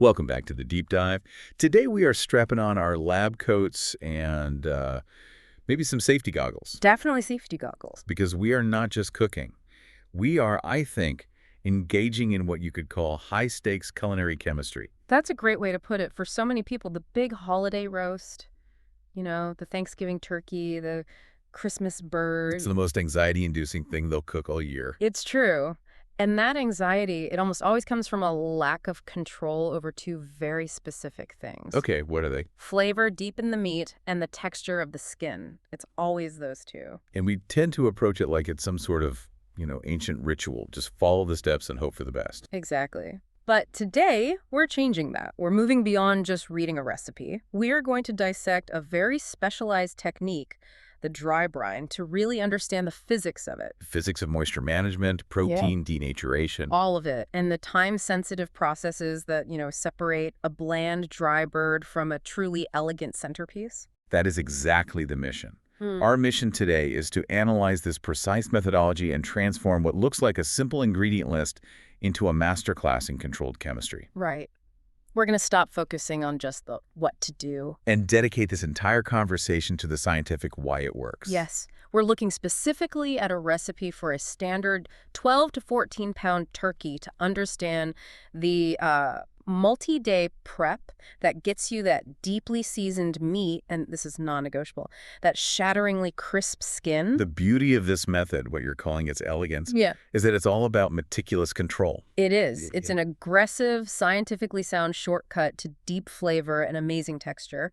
Welcome back to the deep dive. Today we are strapping on our lab coats and maybe some safety goggles Definitely safety goggles. because we are not just cooking. We are, I think, engaging in what you could call high-stakes culinary chemistry. That's a great way to put it. For so many people, the big holiday roast, the Thanksgiving turkey, the Christmas It's bird. the most anxiety-inducing thing they'll cook all year. It's true. And that anxiety, it almost always comes from a lack of control over two very specific things. Okay, what are they? Flavor deep in the meat and the texture of the skin. It's always those two. And we tend to approach it like it's some sort of, ancient ritual. Just follow the steps and hope for the best. Exactly. But today, we're changing that. We're moving beyond just reading a recipe. We are going to dissect a very specialized technique, the dry brine, to really understand the physics of it. Physics of moisture management, protein denaturation. All of it. And the time-sensitive processes that, separate a bland, dry bird from a truly elegant centerpiece. That is exactly the mission. Our mission today is to analyze this precise methodology and transform what looks like a simple ingredient list into a masterclass in controlled chemistry. Right. We're going to stop focusing on just the what to do. And dedicate this entire conversation to the scientific why it works. Yes. We're looking specifically at a recipe for a standard 12 to 14 pound turkey to understand the multi-day prep that gets you that deeply seasoned meat, and this is non-negotiable, that shatteringly crisp skin. The beauty of this method, what you're calling its elegance, Yeah. is that it's all about meticulous control. It is. It's an aggressive, scientifically sound shortcut to deep flavor and amazing texture.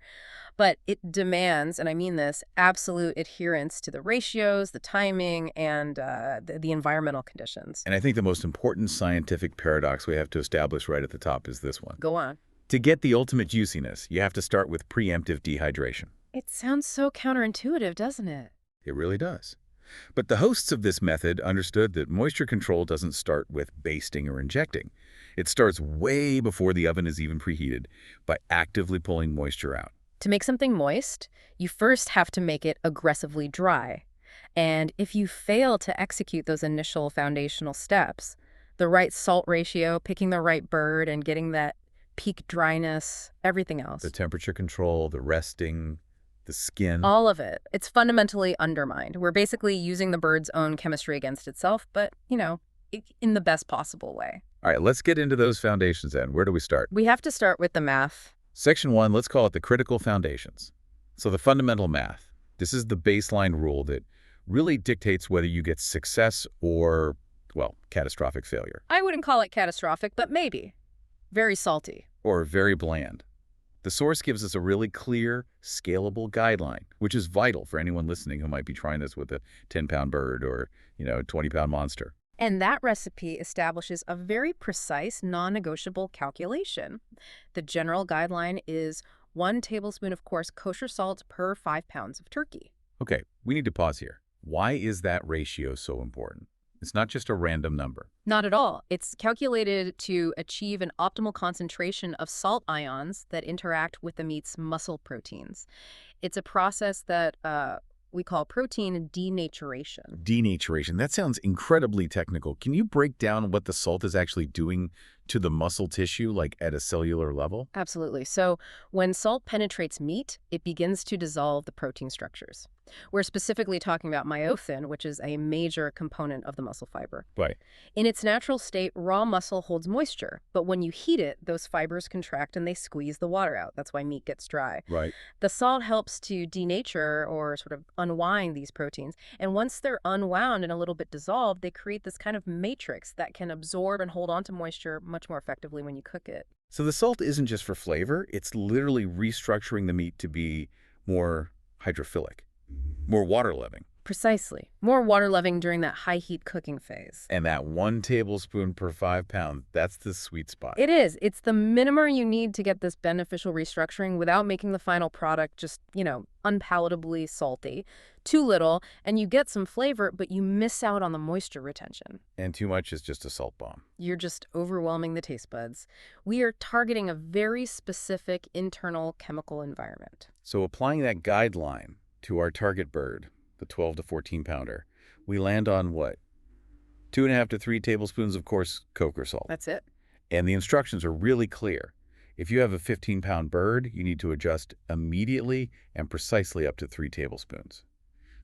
But it demands, and I mean this, absolute adherence to the ratios, the timing, and the environmental conditions. And I think the most important scientific paradox we have to establish right at the top is this one. Go on. To get the ultimate juiciness, you have to start with preemptive dehydration. It sounds so counterintuitive, doesn't it? It really does. But the hosts of this method understood that moisture control doesn't start with basting or injecting. It starts way before the oven is even preheated by actively pulling moisture out. To make something moist, you first have to make it aggressively dry. And if you fail to execute those initial foundational steps, the right salt ratio, picking the right bird, and getting that peak dryness, everything else. The temperature control, the resting, the skin. All of it. It's fundamentally undermined. We're basically using the bird's own chemistry against itself, but, in the best possible way. All right, let's get into those foundations then. Where do we start? We have to start with the math. Section 1, let's call it the critical foundations. So the fundamental math. This is the baseline rule that really dictates whether you get success or, well, catastrophic failure. I wouldn't call it catastrophic, but maybe. Very salty. Or very bland. The source gives us a really clear, scalable guideline, which is vital for anyone listening who might be trying this with a 10-pound bird or, 20-pound monster. And that recipe establishes a very precise, non-negotiable calculation. The general guideline is 1 tablespoon of coarse kosher salt per 5 pounds of turkey. Okay, we need to pause here. Why is that ratio so important? It's not just a random number. Not at all. It's calculated to achieve an optimal concentration of salt ions that interact with the meat's muscle proteins. It's a process that we call protein denaturation. Denaturation. That sounds incredibly technical. Can you break down what the salt is actually doing to the muscle tissue, like at a cellular level? Absolutely. So when salt penetrates meat, it begins to dissolve the protein structures. We're specifically talking about myosin, which is a major component of the muscle fiber. Right. In its natural state, raw muscle holds moisture, but when you heat it, those fibers contract and they squeeze the water out. That's why meat gets dry. Right. The salt helps to denature or sort of unwind these proteins. And once they're unwound and a little bit dissolved, they create this kind of matrix that can absorb and hold on to moisture much more effectively when you cook it. So the salt isn't just for flavor. It's literally restructuring the meat to be more hydrophilic, more water-loving. Precisely. More water-loving during that high-heat cooking phase. And that 1 tablespoon per 5 pounds, that's the sweet spot. It is. It's the minimum you need to get this beneficial restructuring without making the final product just, unpalatably salty. Too little, and you get some flavor, but you miss out on the moisture retention. And too much is just a salt bomb. You're just overwhelming the taste buds. We are targeting a very specific internal chemical environment. So applying that guideline to our target bird, the 12 to 14 pounder, we land on what? 2.5 to 3 tablespoons of coarse kosher salt. That's it. And the instructions are really clear. If you have a 15-pound bird, you need to adjust immediately and precisely up to 3 tablespoons.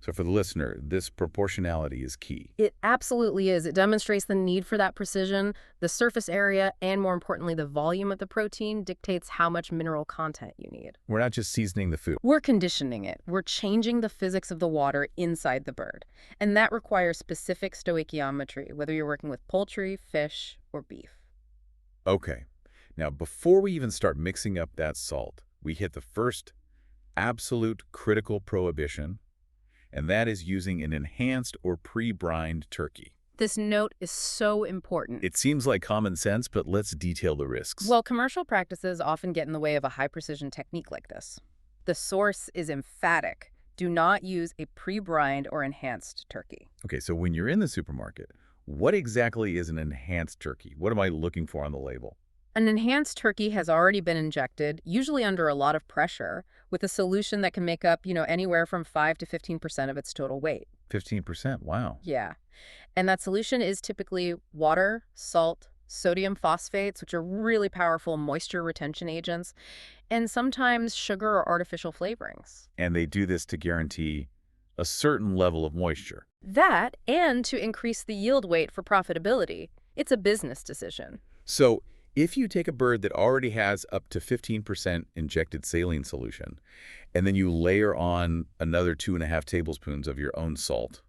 So for the listener, this proportionality is key. It absolutely is. It demonstrates the need for that precision. The surface area and, more importantly, the volume of the protein dictates how much mineral content you need. We're not just seasoning the food. We're conditioning it. We're changing the physics of the water inside the bird. And that requires specific stoichiometry, whether you're working with poultry, fish, or beef. Okay. Now, before we even start mixing up that salt, we hit the first absolute critical prohibition, and that is using an enhanced or pre-brined turkey. This note is so important. It seems like common sense, but let's detail the risks. Well, commercial practices often get in the way of a high-precision technique like this. The source is emphatic. Do not use a pre-brined or enhanced turkey. Okay, so when you're in the supermarket, what exactly is an enhanced turkey? What am I looking for on the label? An enhanced turkey has already been injected, usually under a lot of pressure, with a solution that can make up, anywhere from 5 to 15% of its total weight. 15%, wow. Yeah. And that solution is typically water, salt, sodium phosphates, which are really powerful moisture retention agents, and sometimes sugar or artificial flavorings. And they do this to guarantee a certain level of moisture. That, and to increase the yield weight for profitability. It's a business decision. So if you take a bird that already has up to 15% injected saline solution, and then you layer on another 2.5 tablespoons of your own salt,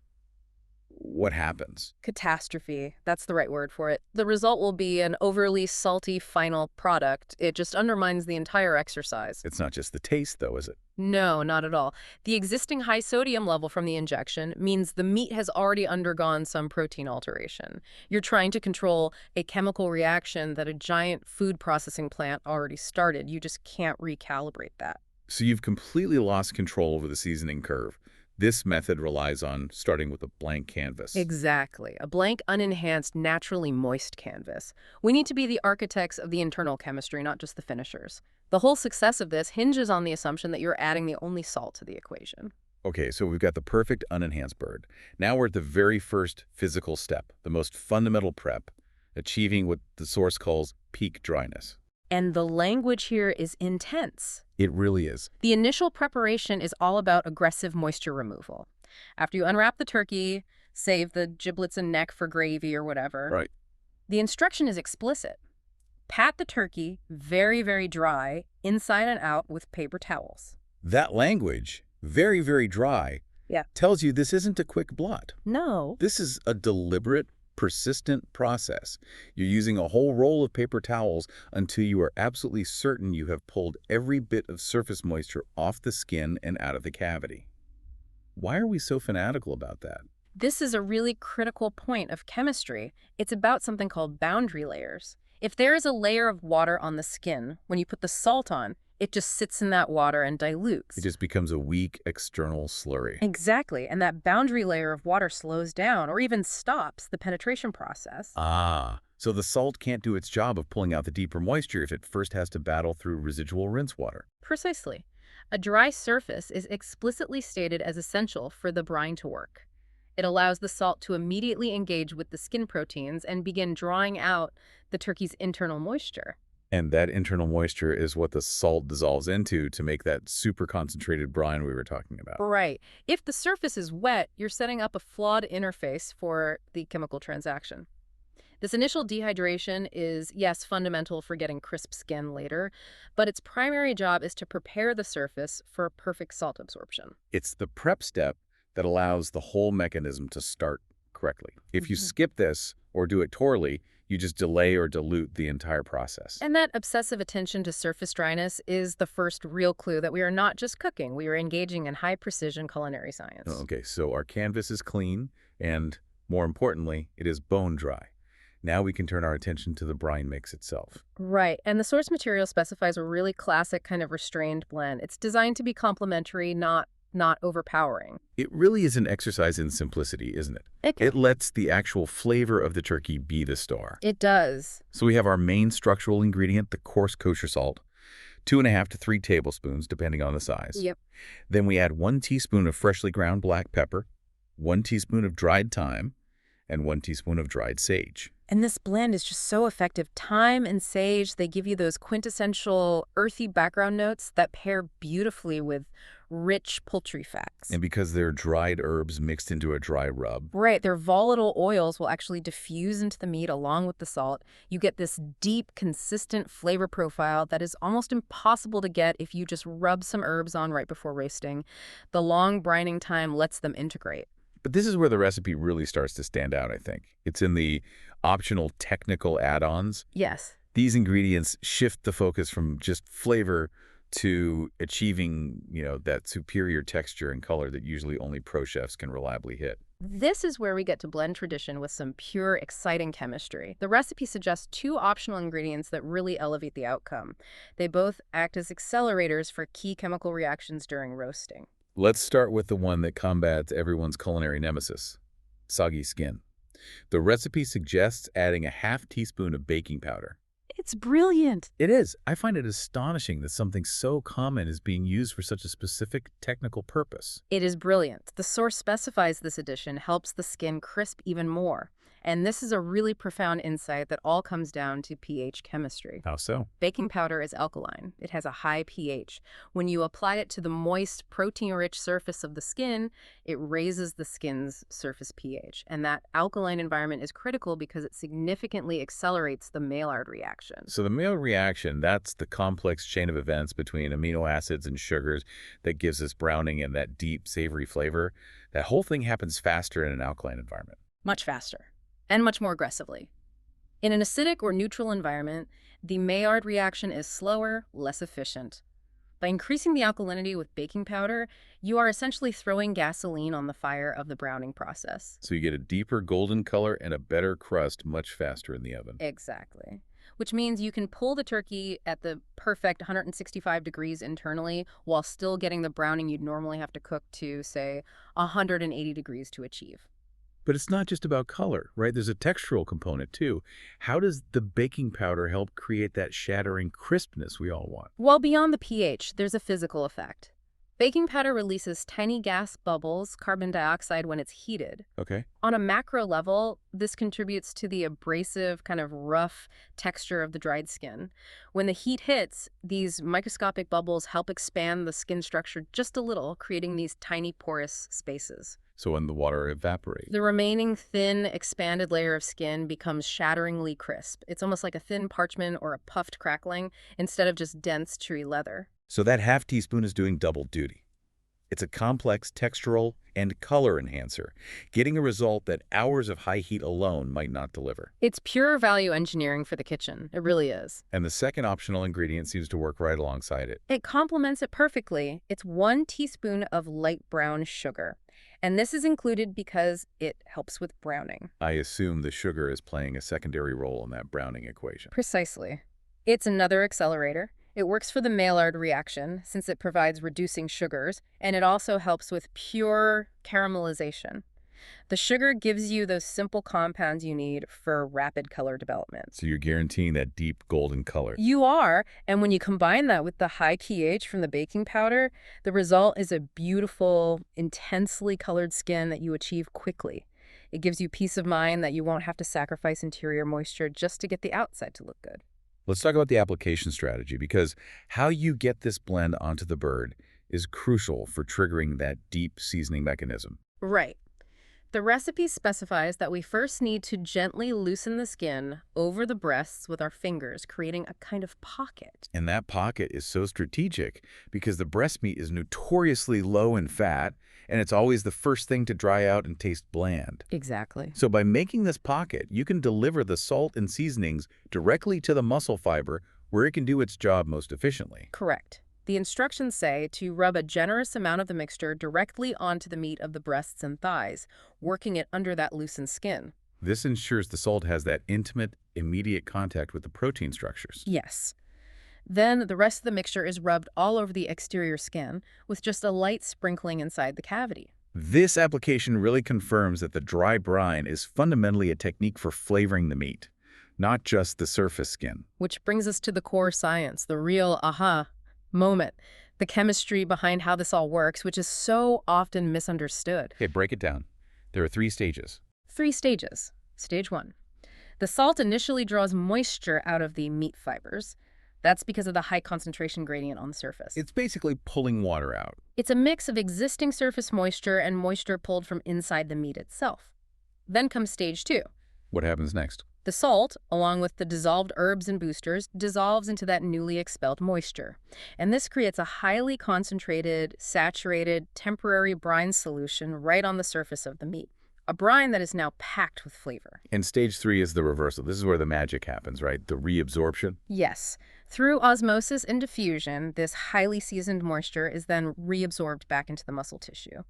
what happens? Catastrophe. That's the right word for it. The result will be an overly salty final product. It just undermines the entire exercise. It's not just the taste, though, is it? No, not at all. The existing high sodium level from the injection means the meat has already undergone some protein alteration. You're trying to control a chemical reaction that a giant food processing plant already started. You just can't recalibrate that. So you've completely lost control over the seasoning curve. This method relies on starting with a blank canvas. Exactly. A blank, unenhanced, naturally moist canvas. We need to be the architects of the internal chemistry, not just the finishers. The whole success of this hinges on the assumption that you're adding the only salt to the equation. Okay, so we've got the perfect unenhanced bird. Now we're at the very first physical step, the most fundamental prep, achieving what the source calls peak dryness. And the language here is intense. It really is. The initial preparation is all about aggressive moisture removal. After you unwrap the turkey, save the giblets and neck for gravy or whatever. Right. The instruction is explicit. Pat the turkey very, very dry, inside and out with paper towels. That language, very, very dry, tells you this isn't a quick blot. No. This is a deliberate, persistent process. You're using a whole roll of paper towels until you are absolutely certain you have pulled every bit of surface moisture off the skin and out of the cavity. Why are we so fanatical about that? This is a really critical point of chemistry. It's about something called boundary layers. If there is a layer of water on the skin, when you put the salt on, it just sits in that water and dilutes. It just becomes a weak external slurry. Exactly, and that boundary layer of water slows down or even stops the penetration process. Ah, so the salt can't do its job of pulling out the deeper moisture if it first has to battle through residual rinse water. Precisely. A dry surface is explicitly stated as essential for the brine to work. It allows the salt to immediately engage with the skin proteins and begin drawing out the turkey's internal moisture. And that internal moisture is what the salt dissolves into to make that super concentrated brine we were talking about. Right. If the surface is wet, you're setting up a flawed interface for the chemical transaction. This initial dehydration is, yes, fundamental for getting crisp skin later, but its primary job is to prepare the surface for perfect salt absorption. It's the prep step that allows the whole mechanism to start correctly. If you skip this or do it poorly, you just delay or dilute the entire process. And that obsessive attention to surface dryness is the first real clue that we are not just cooking, we are engaging in high-precision culinary science. Okay, so our canvas is clean, and more importantly, it is bone dry. Now we can turn our attention to the brine mix itself. Right, and the source material specifies a really classic kind of restrained blend. It's designed to be complementary, not overpowering. It really is an exercise in simplicity, isn't it? It lets the actual flavor of the turkey be the star. It does. So we have our main structural ingredient, the coarse kosher salt, 2.5 to 3 tablespoons, depending on the size. Yep. Then we add 1 teaspoon of freshly ground black pepper, 1 teaspoon of dried thyme, and 1 teaspoon of dried sage. And this blend is just so effective. Thyme and sage, they give you those quintessential earthy background notes that pair beautifully with rich poultry fats. And because they're dried herbs mixed into a dry rub. Right, their volatile oils will actually diffuse into the meat along with the salt. You get this deep, consistent flavor profile that is almost impossible to get if you just rub some herbs on right before roasting. The long brining time lets them integrate. But this is where the recipe really starts to stand out, I think. It's in the optional technical add-ons. Yes. These ingredients shift the focus from just flavor to achieving, that superior texture and color that usually only pro chefs can reliably hit. This is where we get to blend tradition with some pure, exciting chemistry. The recipe suggests 2 optional ingredients that really elevate the outcome. They both act as accelerators for key chemical reactions during roasting. Let's start with the one that combats everyone's culinary nemesis, soggy skin. The recipe suggests adding a ½ teaspoon of baking powder. It's brilliant. It is. I find it astonishing that something so common is being used for such a specific technical purpose. It is brilliant. The source specifies this addition helps the skin crisp even more. And this is a really profound insight that all comes down to pH chemistry. How so? Baking powder is alkaline. It has a high pH. When you apply it to the moist, protein-rich surface of the skin, it raises the skin's surface pH. And that alkaline environment is critical because it significantly accelerates the Maillard reaction. So the Maillard reaction, that's the complex chain of events between amino acids and sugars that gives us browning and that deep, savory flavor. That whole thing happens faster in an alkaline environment. Much faster. And much more aggressively. In an acidic or neutral environment, the Maillard reaction is slower, less efficient. By increasing the alkalinity with baking powder, you are essentially throwing gasoline on the fire of the browning process. So you get a deeper golden color and a better crust much faster in the oven. Exactly. Which means you can pull the turkey at the perfect 165 degrees internally while still getting the browning you'd normally have to cook to, say, 180 degrees to achieve. But it's not just about color, right? There's a textural component, too. How does the baking powder help create that shattering crispness we all want? Well, beyond the pH, there's a physical effect. Baking powder releases tiny gas bubbles, carbon dioxide, when it's heated. Okay. On a macro level, this contributes to the abrasive, kind of rough texture of the dried skin. When the heat hits, these microscopic bubbles help expand the skin structure just a little, creating these tiny porous spaces. So when the water evaporates. The remaining thin, expanded layer of skin becomes shatteringly crisp. It's almost like a thin parchment or a puffed crackling instead of just dense, chewy leather. So that ½ teaspoon is doing double duty. It's a complex textural and color enhancer, getting a result that hours of high heat alone might not deliver. It's pure value engineering for the kitchen. It really is. And the second optional ingredient seems to work right alongside it. It complements it perfectly. It's 1 teaspoon of light brown sugar. And this is included because it helps with browning. I assume the sugar is playing a secondary role in that browning equation. Precisely. It's another accelerator. It works for the Maillard reaction since it provides reducing sugars, and it also helps with pure caramelization. The sugar gives you those simple compounds you need for rapid color development. So you're guaranteeing that deep golden color. You are, and when you combine that with the high pH from the baking powder, the result is a beautiful, intensely colored skin that you achieve quickly. It gives you peace of mind that you won't have to sacrifice interior moisture just to get the outside to look good. Let's talk about the application strategy, because how you get this blend onto the bird is crucial for triggering that deep seasoning mechanism. Right. The recipe specifies that we first need to gently loosen the skin over the breasts with our fingers, creating a kind of pocket. And that pocket is so strategic because the breast meat is notoriously low in fat, and it's always the first thing to dry out and taste bland. Exactly. So by making this pocket, you can deliver the salt and seasonings directly to the muscle fiber where it can do its job most efficiently. Correct. The instructions say to rub a generous amount of the mixture directly onto the meat of the breasts and thighs, working it under that loosened skin. This ensures the salt has that intimate, immediate contact with the protein structures. Yes. Then the rest of the mixture is rubbed all over the exterior skin with just a light sprinkling inside the cavity. This application really confirms that the dry brine is fundamentally a technique for flavoring the meat, not just the surface skin. Which brings us to the core science, the real aha moment, the chemistry behind how this all works, which is so often misunderstood. Okay, break it down. There are 3 stages. 3 stages. Stage 1. The salt initially draws moisture out of the meat fibers. That's because of the high concentration gradient on the surface. It's basically pulling water out. It's a mix of existing surface moisture and moisture pulled from inside the meat itself. Then comes stage 2. What happens next? The salt, along with the dissolved herbs and boosters, dissolves into that newly expelled moisture. And this creates a highly concentrated, saturated, temporary brine solution right on the surface of the meat. A brine that is now packed with flavor. And stage 3 is the reversal. This is where the magic happens, right? The reabsorption. Yes. Through osmosis and diffusion, this highly seasoned moisture is then reabsorbed back into the muscle tissue.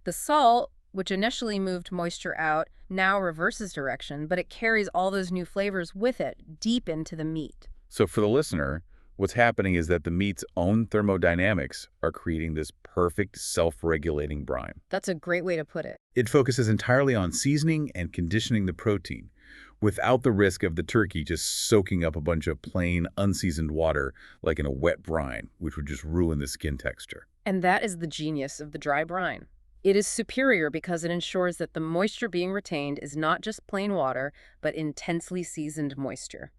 The salt, which initially moved moisture out, now reverses direction, but it carries all those new flavors with it deep into the meat. So for the listener, what's happening is that the meat's own thermodynamics are creating this perfect self-regulating brine. That's a great way to put it. It focuses entirely on seasoning and conditioning the protein, without the risk of the turkey just soaking up a bunch of plain, unseasoned water like in a wet brine, which would just ruin the skin texture. And that is the genius of the dry brine. It is superior because it ensures that the moisture being retained is not just plain water, but intensely seasoned moisture.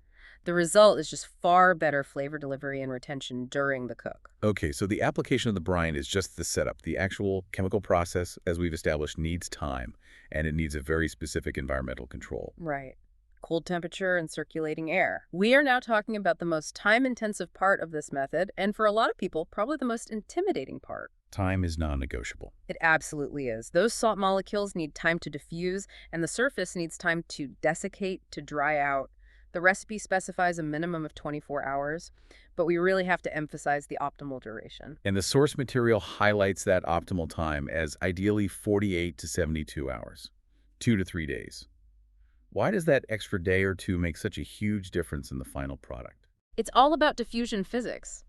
The result is just far better flavor delivery and retention during the cook. Okay, so the application of the brine is just the setup. The actual chemical process, as we've established, needs time, and it needs a very specific environmental control. Right. Cold temperature and circulating air. We are now talking about the most time-intensive part of this method, and for a lot of people, probably the most intimidating part. Time is non-negotiable. It absolutely is. Those salt molecules need time to diffuse, and the surface needs time to desiccate, to dry out. The recipe specifies a minimum of 24 hours, but we really have to emphasize the optimal duration. And the source material highlights that optimal time as ideally 48 to 72 hours, 2 to 3 days. Why does that extra day or two make such a huge difference in the final product? It's all about diffusion physics.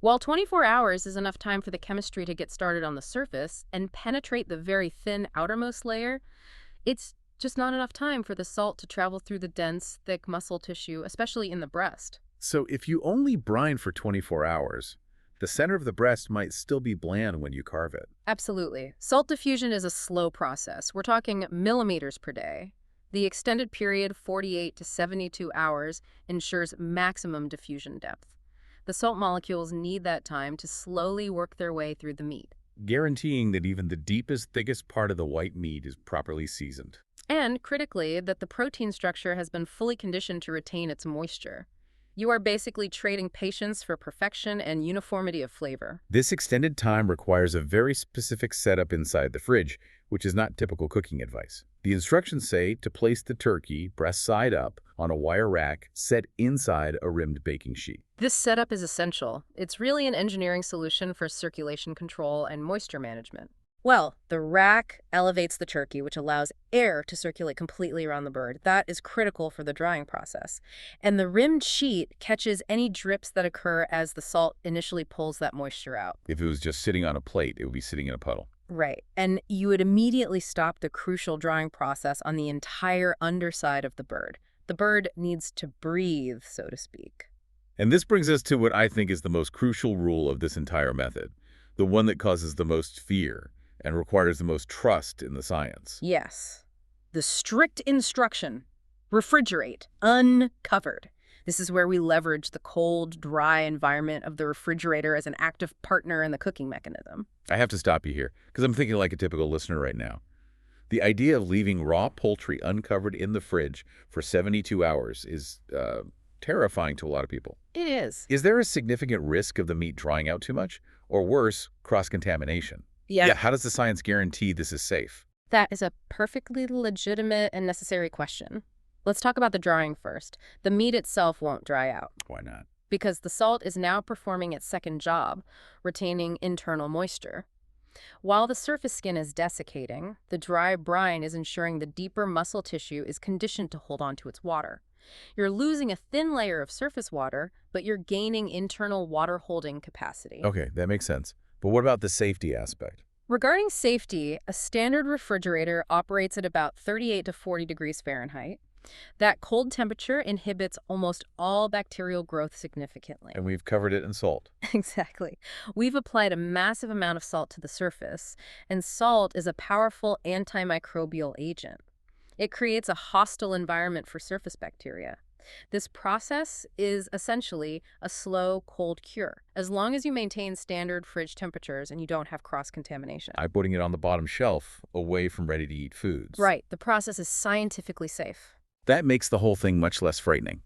While 24 hours is enough time for the chemistry to get started on the surface and penetrate the very thin outermost layer, it's just not enough time for the salt to travel through the dense, thick muscle tissue, especially in the breast. So if you only brine for 24 hours, the center of the breast might still be bland when you carve it. Absolutely. Salt diffusion is a slow process. We're talking millimeters per day. The extended period, 48 to 72 hours, ensures maximum diffusion depth. The salt molecules need that time to slowly work their way through the meat, guaranteeing that even the deepest, thickest part of the white meat is properly seasoned. and, critically, that the protein structure has been fully conditioned to retain its moisture. You are basically trading patience for perfection and uniformity of flavor. This extended time requires a very specific setup inside the fridge, which is not typical cooking advice. The instructions say to place the turkey, breast side up, on a wire rack set inside a rimmed baking sheet. This setup is essential. It's really an engineering solution for circulation control and moisture management. Well, the rack elevates the turkey, which allows air to circulate completely around the bird. That is critical for the drying process. And the rimmed sheet catches any drips that occur as the salt initially pulls that moisture out. If it was just sitting on a plate, it would be sitting in a puddle. Right. And you would immediately stop the crucial drying process on the entire underside of the bird. The bird needs to breathe, so to speak. And this brings us to what I think is the most crucial rule of this entire method, the one that causes the most fear and requires the most trust in the science. Yes. The strict instruction: refrigerate, uncovered. This is where we leverage the cold, dry environment of the refrigerator as an active partner in the cooking mechanism. I have to stop you here, because I'm thinking like a typical listener right now. The idea of leaving raw poultry uncovered in the fridge for 72 hours is terrifying to a lot of people. It is. Is there a significant risk of the meat drying out too much? Or worse, cross-contamination? Yeah. How does the science guarantee this is safe? That is a perfectly legitimate and necessary question. Let's talk about the drying first. The meat itself won't dry out, Why not? because the salt is now performing its second job, retaining internal moisture. While the surface skin is desiccating, the dry brine is ensuring the deeper muscle tissue is conditioned to hold on to its water. You're losing a thin layer of surface water, but you're gaining internal water-holding capacity. Okay, that makes sense. But what about the safety aspect? Regarding safety, a standard refrigerator operates at about 38 to 40 degrees Fahrenheit. That cold temperature inhibits almost all bacterial growth significantly. And we've covered it in salt. Exactly. We've applied a massive amount of salt to the surface, and salt is a powerful antimicrobial agent. It creates a hostile environment for surface bacteria. This process is essentially a slow, cold cure, as long as you maintain standard fridge temperatures and you don't have cross-contamination. I'm putting it on the bottom shelf, away from ready-to-eat foods. Right, the process is scientifically safe. That makes the whole thing much less frightening.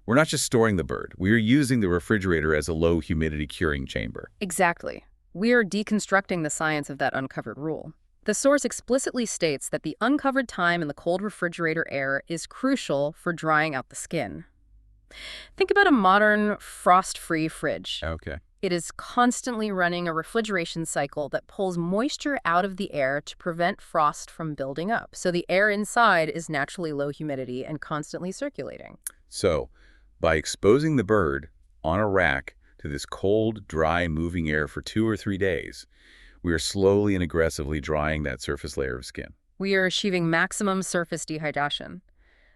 We're not just storing the bird. We are using the refrigerator as a low-humidity curing chamber. Exactly. We are deconstructing the science of that uncovered rule. The source explicitly states that the uncovered time in the cold refrigerator air is crucial for drying out the skin. Think about a modern frost-free fridge. Okay. It is constantly running a refrigeration cycle that pulls moisture out of the air to prevent frost from building up. So the air inside is naturally low humidity and constantly circulating. So, by exposing the bird on a rack to this cold, dry, moving air for 2 or 3 days, we are slowly and aggressively drying that surface layer of skin. We are achieving maximum surface dehydration.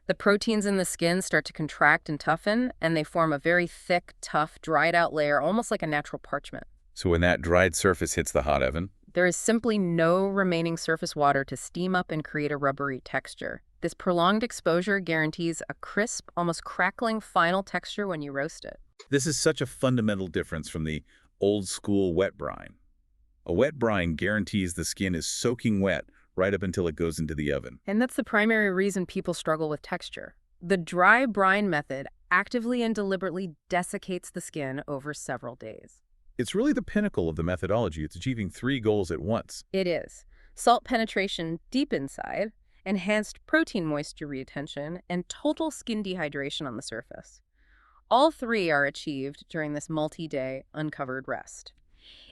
The proteins in the skin start to contract and toughen, and they form a very thick, tough, dried-out layer, almost like a natural parchment. So when that dried surface hits the hot oven, There is simply no remaining surface water to steam up and create a rubbery texture. This prolonged exposure guarantees a crisp, almost crackling final texture when you roast it. this is such a fundamental difference from the old-school wet brine. A wet brine guarantees the skin is soaking wet right up until it goes into the oven. And that's the primary reason people struggle with texture. The dry brine method actively and deliberately desiccates the skin over several days. It's really the pinnacle of the methodology. It's achieving 3 goals at once. It is salt penetration deep inside, enhanced protein moisture retention, and total skin dehydration on the surface. All 3 are achieved during this multi-day uncovered rest.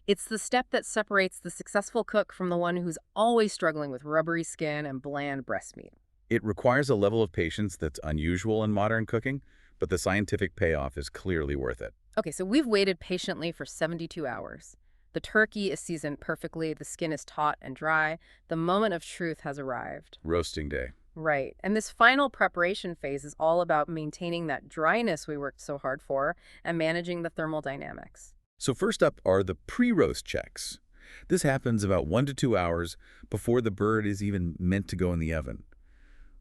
It's the step that separates the successful cook from the one who's always struggling with rubbery skin and bland breast meat. It requires a level of patience that's unusual in modern cooking, but the scientific payoff is clearly worth it. Okay, so we've waited patiently for 72 hours. The turkey is seasoned perfectly, the skin is taut and dry, the moment of truth has arrived. Roasting day. Right, and this final preparation phase is all about maintaining that dryness we worked so hard for and managing the thermal dynamics. So first up are the pre-roast checks. This happens about 1 to 2 hours before the bird is even meant to go in the oven.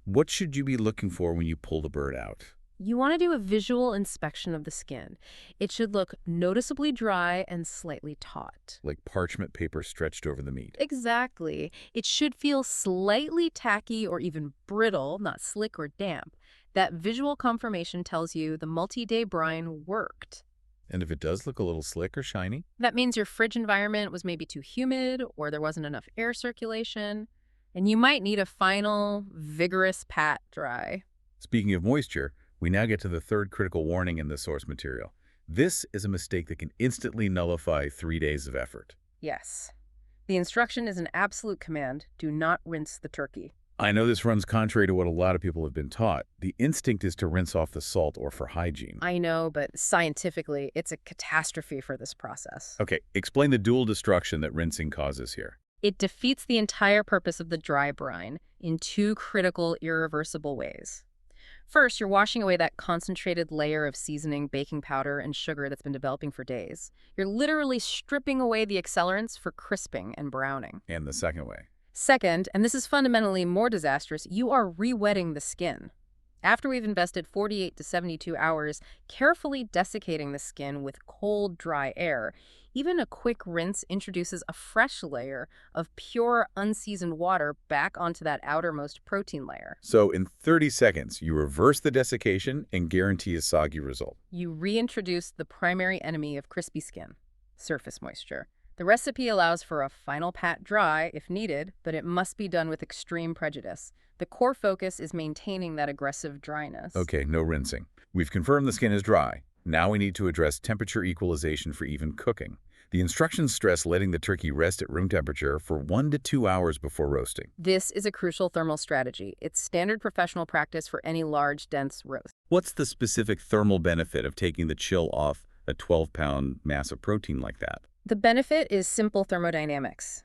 What should you be looking for when you pull the bird out? You want to do a visual inspection of the skin. It should look noticeably dry and slightly taut. Like parchment paper stretched over the meat. Exactly. It should feel slightly tacky or even brittle, not slick or damp. That visual confirmation tells you the multi-day brine worked. And if it does look a little slick or shiny? That means your fridge environment was maybe too humid or there wasn't enough air circulation, and you might need a final, vigorous pat dry. Speaking of moisture, we now get to the third critical warning in the source material. This is a mistake that can instantly nullify 3 days of effort. Yes. The instruction is an absolute command. Do not rinse the turkey. I know this runs contrary to what a lot of people have been taught. The instinct is to rinse off the salt or for hygiene. I know, but scientifically, it's a catastrophe for this process. Okay, explain the dual destruction that rinsing causes here. It defeats the entire purpose of the dry brine in 2 critical, irreversible ways. First, you're washing away that concentrated layer of seasoning, baking powder, and sugar that's been developing for days. You're literally stripping away the accelerants for crisping and browning. And the second way. Second, and this is fundamentally more disastrous, you are re-wetting the skin. After we've invested 48 to 72 hours carefully desiccating the skin with cold, dry air, even a quick rinse introduces a fresh layer of pure, unseasoned water back onto that outermost protein layer. So in 30 seconds, you reverse the desiccation and guarantee a soggy result. You reintroduce the primary enemy of crispy skin, surface moisture. The recipe allows for a final pat dry if needed, but it must be done with extreme prejudice. The core focus is maintaining that aggressive dryness. Okay, no rinsing. We've confirmed the skin is dry. Now we need to address temperature equalization for even cooking. The instructions stress letting the turkey rest at room temperature for 1 to 2 hours before roasting. This is a crucial thermal strategy. It's standard professional practice for any large, dense roast. What's the specific thermal benefit of taking the chill off a 12-pound mass of protein like that? The benefit is simple thermodynamics.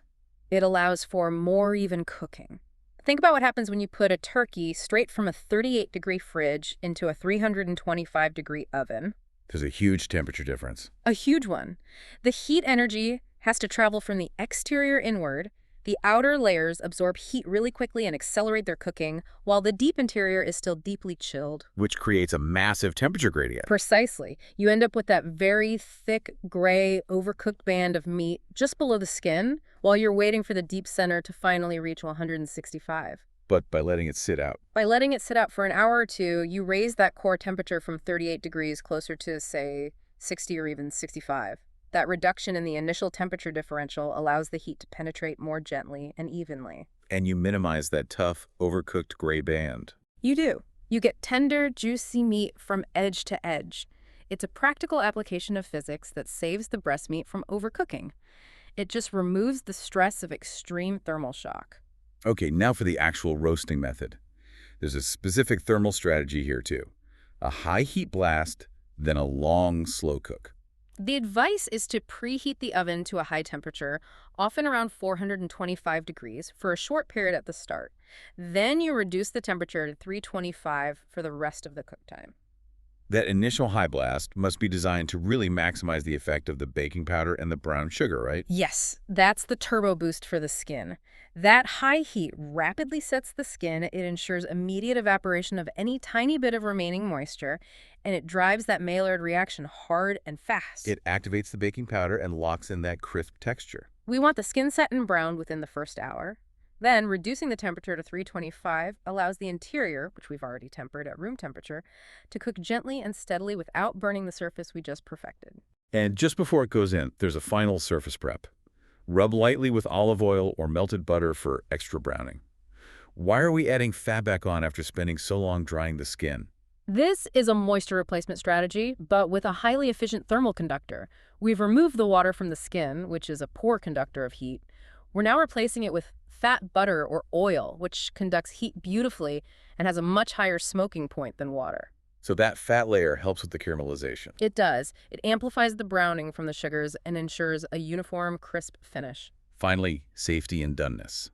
It allows for more even cooking. Think about what happens when you put a turkey straight from a 38-degree fridge into a 325-degree oven. There's a huge temperature difference. A huge one. The heat energy has to travel from the exterior inward, The outer layers absorb heat really quickly and accelerate their cooking, while the deep interior is still deeply chilled. Which creates a massive temperature gradient. Precisely. You end up with that very thick, gray, overcooked band of meat just below the skin, while you're waiting for the deep center to finally reach 165. But by letting it sit out. By letting it sit out for an hour or two, you raise that core temperature from 38 degrees closer to, say, 60 or even 65. That reduction in the initial temperature differential allows the heat to penetrate more gently and evenly. And you minimize that tough, overcooked gray band. You do. You get tender, juicy meat from edge to edge. It's a practical application of physics that saves the breast meat from overcooking. It just removes the stress of extreme thermal shock. Okay, now for the actual roasting method. There's a specific thermal strategy here too. A high heat blast, then a long slow cook. The advice is to preheat the oven to a high temperature, often around 425 degrees, for a short period at the start. Then you reduce the temperature to 325 for the rest of the cook time. That initial high blast must be designed to really maximize the effect of the baking powder and the brown sugar, right? Yes, that's the turbo boost for the skin. That high heat rapidly sets the skin, it ensures immediate evaporation of any tiny bit of remaining moisture, and it drives that Maillard reaction hard and fast. It activates the baking powder and locks in that crisp texture. We want the skin set and browned within the first hour. Then, reducing the temperature to 325 allows the interior, which we've already tempered at room temperature, to cook gently and steadily without burning the surface we just perfected. And just before it goes in, there's a final surface prep. Rub lightly with olive oil or melted butter for extra browning. Why are we adding fat back on after spending so long drying the skin? This is a moisture replacement strategy, but with a highly efficient thermal conductor. We've removed the water from the skin, which is a poor conductor of heat. We're now replacing it with fat butter or oil, which conducts heat beautifully and has a much higher smoking point than water. So that fat layer helps with the caramelization. It does. It amplifies the browning from the sugars and ensures a uniform, crisp finish. Finally, safety and doneness.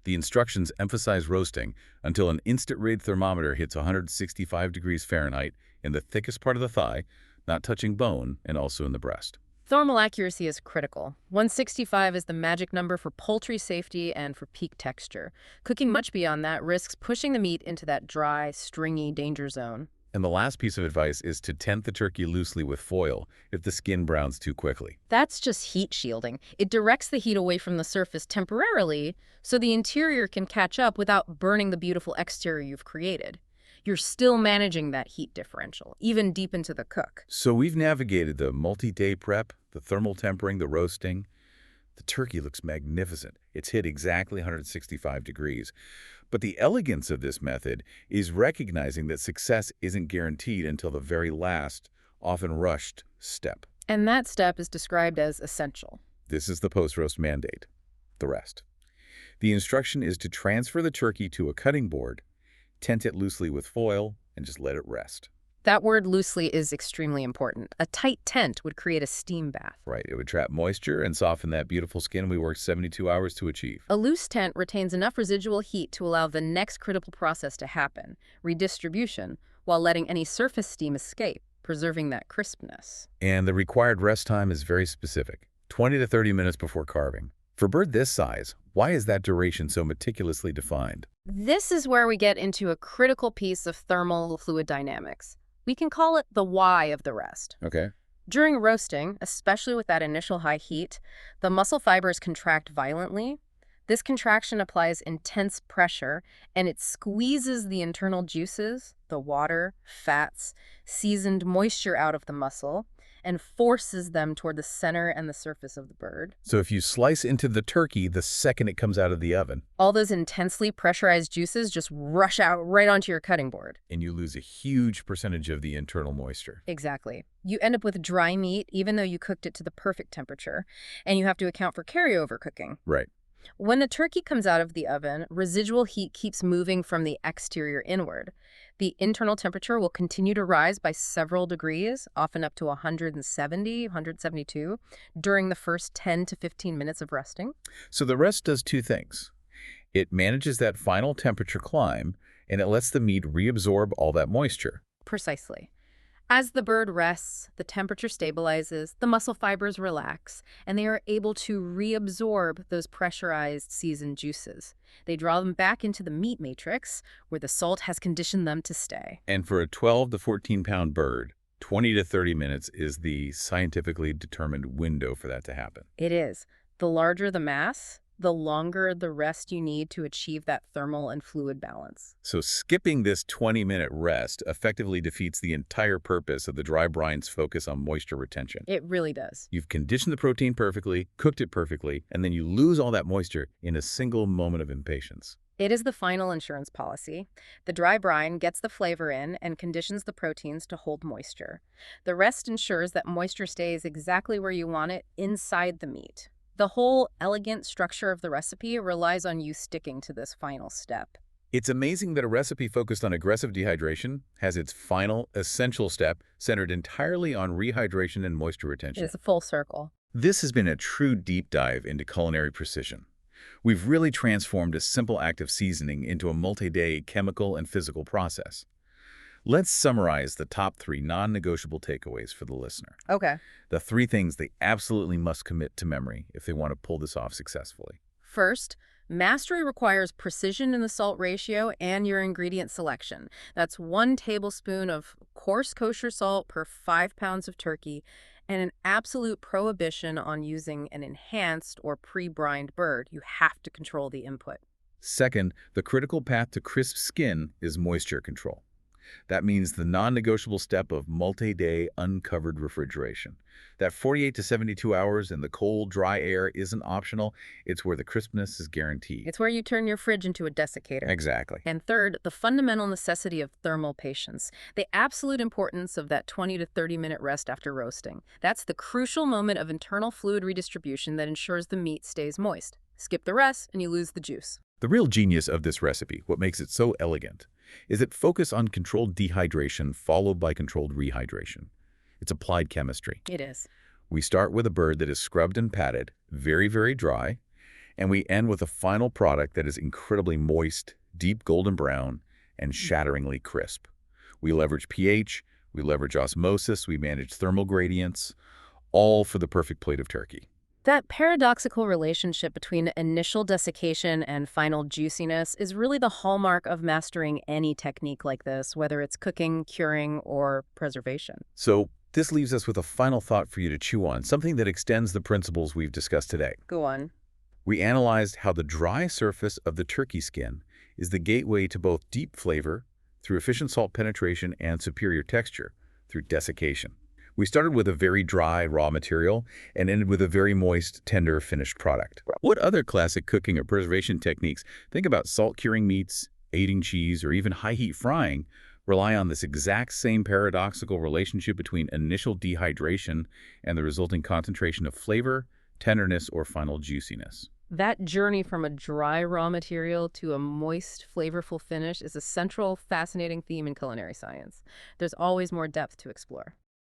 The instructions emphasize roasting until an instant read thermometer hits 165 degrees Fahrenheit in the thickest part of the thigh, not touching bone, and also in the breast. Thermal accuracy is critical. 165 is the magic number for poultry safety and for peak texture. Cooking much beyond that risks pushing the meat into that dry, stringy danger zone. And the last piece of advice is to tent the turkey loosely with foil if the skin browns too quickly. That's just heat shielding. It directs the heat away from the surface temporarily so the interior can catch up without burning the beautiful exterior you've created. You're still managing that heat differential, even deep into the cook. So we've navigated the multi-day prep, the thermal tempering, the roasting. The turkey looks magnificent. It's hit exactly 165 degrees. But the elegance of this method is recognizing that success isn't guaranteed until the very last, often rushed, step. And that step is described as essential. This is the post-roast mandate, the rest. The instruction is to transfer the turkey to a cutting board, tent it loosely with foil, and just let it rest. That word loosely is extremely important. A tight tent would create a steam bath. Right, it would trap moisture and soften that beautiful skin we worked 72 hours to achieve. A loose tent retains enough residual heat to allow the next critical process to happen, redistribution, while letting any surface steam escape, preserving that crispness. And the required rest time is very specific, 20 to 30 minutes before carving. For bird this size, why is that duration so meticulously defined? This is where we get into a critical piece of thermal fluid dynamics. We can call it the why of the rest. Okay. During roasting, especially with that initial high heat, the muscle fibers contract violently. This contraction applies intense pressure, and it squeezes the internal juices, the water, fats, seasoned moisture out of the muscle, and forces them toward the center and the surface of the bird. So if you slice into the turkey the second it comes out of the oven, all those intensely pressurized juices just rush out right onto your cutting board. And you lose a huge percentage of the internal moisture. Exactly. You end up with dry meat even though you cooked it to the perfect temperature, and you have to account for carryover cooking. Right. When the turkey comes out of the oven, residual heat keeps moving from the exterior inward. The internal temperature will continue to rise by several degrees, often up to 170, 172, during the first 10 to 15 minutes of resting. So the rest does two things. It manages that final temperature climb, and it lets the meat reabsorb all that moisture. Precisely. As the bird rests, the temperature stabilizes, the muscle fibers relax, and they are able to reabsorb those pressurized seasoned juices. They draw them back into the meat matrix, where the salt has conditioned them to stay. And for a 12 to 14-pound bird, 20 to 30 minutes is the scientifically determined window for that to happen. It is. The larger the mass, the longer the rest you need to achieve that thermal and fluid balance. So skipping this 20-minute rest effectively defeats the entire purpose of the dry brine's focus on moisture retention. It really does. You've conditioned the protein perfectly, cooked it perfectly, and then you lose all that moisture in a single moment of impatience. It is the final insurance policy. The dry brine gets the flavor in and conditions the proteins to hold moisture. The rest ensures that moisture stays exactly where you want it inside the meat. The whole elegant structure of the recipe relies on you sticking to this final step. It's amazing that a recipe focused on aggressive dehydration has its final, essential step centered entirely on rehydration and moisture retention. It's a full circle. This has been a true deep dive into culinary precision. We've really transformed a simple act of seasoning into a multi-day chemical and physical process. Let's summarize the top 3 non-negotiable takeaways for the listener. Okay. The 3 things they absolutely must commit to memory if they want to pull this off successfully. First, mastery requires precision in the salt ratio and your ingredient selection. That's 1 tablespoon of coarse kosher salt per 5 pounds of turkey, and an absolute prohibition on using an enhanced or pre-brined bird. You have to control the input. Second, the critical path to crisp skin is moisture control. That means the non-negotiable step of multi-day uncovered refrigeration. That 48 to 72 hours in the cold, dry air isn't optional. It's where the crispness is guaranteed. It's where you turn your fridge into a desiccator. Exactly. And third, the fundamental necessity of thermal patience. The absolute importance of that 20 to 30-minute rest after roasting. That's the crucial moment of internal fluid redistribution that ensures the meat stays moist. Skip the rest and you lose the juice. The real genius of this recipe, what makes it so elegant, is it focus on controlled dehydration followed by controlled rehydration. It's applied chemistry. It is. We start with a bird that is scrubbed and patted, very, very dry, and we end with a final product that is incredibly moist, deep golden brown, and shatteringly crisp. We leverage pH, we leverage osmosis, we manage thermal gradients, all for the perfect plate of turkey. That paradoxical relationship between initial desiccation and final juiciness is really the hallmark of mastering any technique like this, whether it's cooking, curing, or preservation. So this leaves us with a final thought for you to chew on, something that extends the principles we've discussed today. Go on. We analyzed how the dry surface of the turkey skin is the gateway to both deep flavor through efficient salt penetration and superior texture through desiccation. We started with a very dry, raw material and ended with a very moist, tender, finished product. What other classic cooking or preservation techniques, think about salt curing meats, aging cheese, or even high-heat frying, rely on this exact same paradoxical relationship between initial dehydration and the resulting concentration of flavor, tenderness, or final juiciness? That journey from a dry raw material to a moist, flavorful finish is a central, fascinating theme in culinary science. There's always more depth to explore.